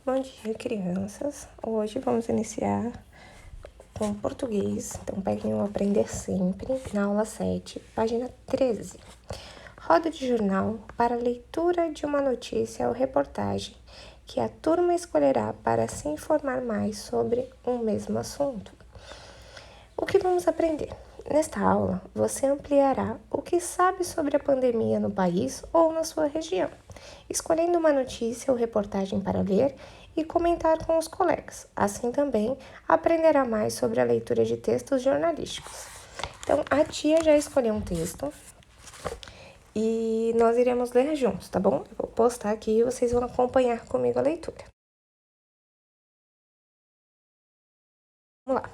Bom dia, crianças. Hoje vamos iniciar com português. Então, peguem o Aprender Sempre, na aula 7, página 13. Roda de jornal para leitura de uma notícia ou reportagem que a turma escolherá para se informar mais sobre um mesmo assunto. O que vamos aprender? Nesta aula, você ampliará o que sabe sobre a pandemia no país ou na sua região, escolhendo uma notícia ou reportagem para ler e comentar com os colegas. Assim também aprenderá mais sobre a leitura de textos jornalísticos. Então, a tia já escolheu um texto e nós iremos ler juntos, tá bom? Eu vou postar aqui e vocês vão acompanhar comigo a leitura. Vamos lá.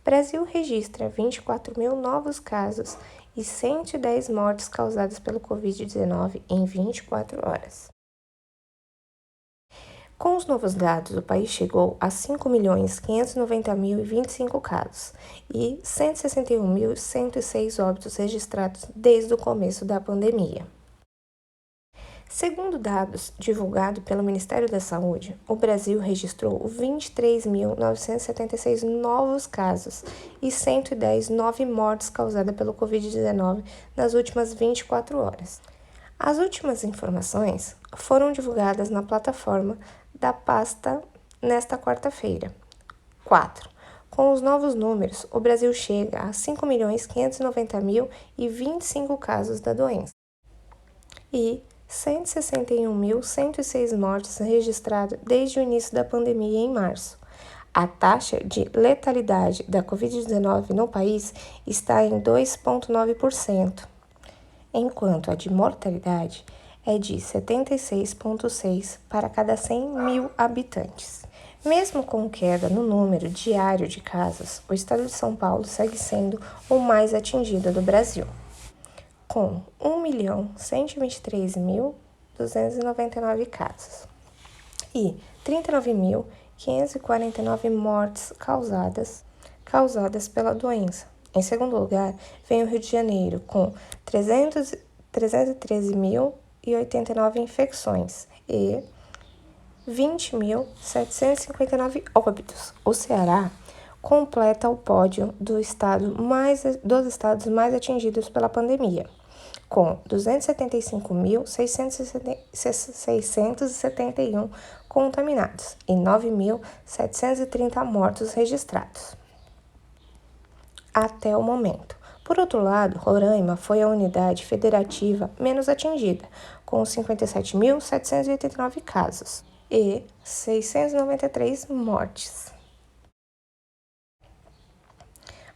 Brasil registra 24 mil novos casos e 110 mortes causadas pelo Covid-19 em 24 horas. Com os novos dados, o país chegou a 5.590.025 casos e 161.106 óbitos registrados desde o começo da pandemia. Segundo dados divulgados pelo Ministério da Saúde, o Brasil registrou 23.976 novos casos e 110 mortes causadas pelo Covid-19 nas últimas 24 horas. As últimas informações foram divulgadas na plataforma da pasta nesta quarta-feira. 4. Com os novos números, o Brasil chega a 5.590.025 casos da doença e 161.106 mortes registradas desde o início da pandemia em março. A taxa de letalidade da Covid-19 no país está em 2,9%, enquanto a de mortalidade é de 76,6 para cada 100 mil habitantes. Mesmo com queda no número diário de casos, o estado de São Paulo segue sendo o mais atingido do Brasil, com 1.123.299 casos e 39.549 mortes causadas pela doença. Em segundo lugar, vem o Rio de Janeiro, com 313.089 infecções e 20.759 óbitos. O Ceará completa o pódio dos estados mais atingidos pela pandemia, com 275.671 contaminados e 9.730 mortos registrados até o momento. Por outro lado, Roraima foi a unidade federativa menos atingida, com 57.789 casos e 693 mortes.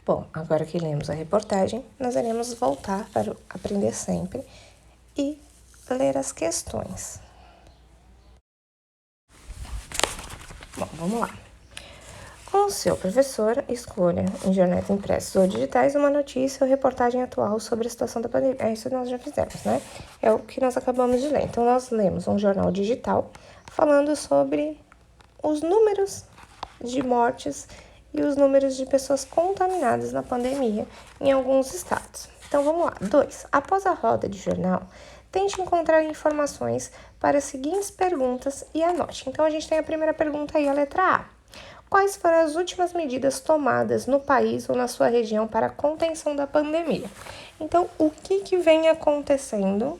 Bom, agora que lemos a reportagem, nós iremos voltar para o Aprender Sempre e ler as questões. Bom, vamos lá. Com o seu professor, escolha em jornais impressos ou digitais uma notícia ou reportagem atual sobre a situação da pandemia. É isso que nós já fizemos, né? É o que nós acabamos de ler. Então, nós lemos um jornal digital falando sobre os números de mortes e os números de pessoas contaminadas na pandemia em alguns estados. Então, vamos lá. 2. Após a roda de jornal, tente encontrar informações para as seguintes perguntas e anote. Então, a gente tem a primeira pergunta aí, a letra A. Quais foram as últimas medidas tomadas no país ou na sua região para a contenção da pandemia? Então, o que vem acontecendo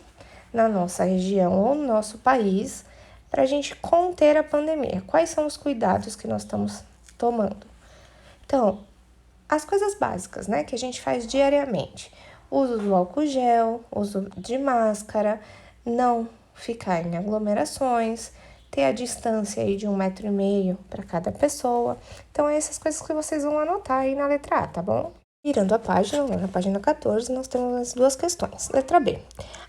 na nossa região ou no nosso país para a gente conter a pandemia? Quais são os cuidados que nós estamos tomando? Então, as coisas básicas, né, que a gente faz diariamente. Uso do álcool gel, uso de máscara, não ficar em aglomerações, ter a distância aí de 1,5 m para cada pessoa. Então, essas coisas que vocês vão anotar aí na letra A, tá bom? Virando a página, na página 14, nós temos as duas questões. Letra B.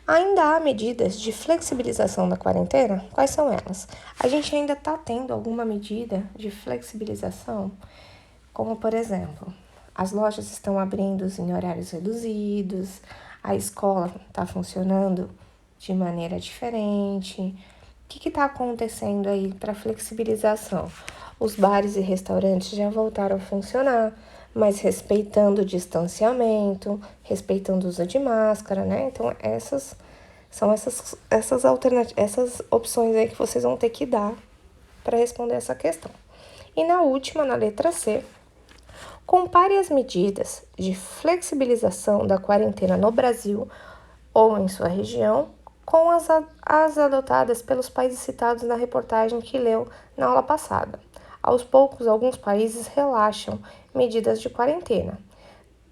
Ainda há medidas de flexibilização da quarentena? Quais são elas? A gente ainda está tendo alguma medida de flexibilização? Como, por exemplo, as lojas estão abrindo em horários reduzidos, a escola está funcionando de maneira diferente. O que está acontecendo aí para flexibilização? Os bares e restaurantes já voltaram a funcionar, mas respeitando o distanciamento, respeitando o uso de máscara, né? Então, essas opções aí que vocês vão ter que dar para responder essa questão. E na última, na letra C, compare as medidas de flexibilização da quarentena no Brasil ou em sua região com as adotadas pelos países citados na reportagem que leu na aula passada. Aos poucos, alguns países relaxam medidas de quarentena.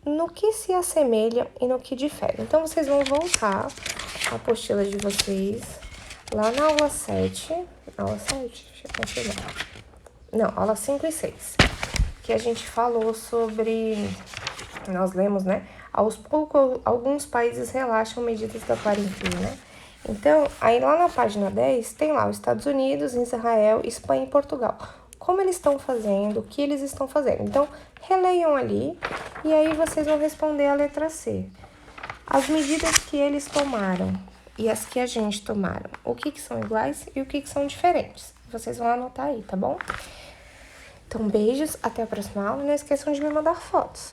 No que se assemelham e no que diferem. Então, vocês vão voltar a apostila de vocês lá na aula 7. Aula 7? Deixa eu confirmar. Não, aula 5 e 6. Que a gente falou sobre... Nós lemos, né? Aos poucos, alguns países relaxam medidas da quarentena. Então, aí lá na página 10, tem lá os Estados Unidos, Israel, Espanha e Portugal. Como eles estão fazendo, o que eles estão fazendo. Então, releiam ali e aí vocês vão responder a letra C. As medidas que eles tomaram e as que a gente tomaram, o que são iguais e o que são diferentes. Vocês vão anotar aí, tá bom? Então, beijos, até a próxima aula e não esqueçam de me mandar fotos.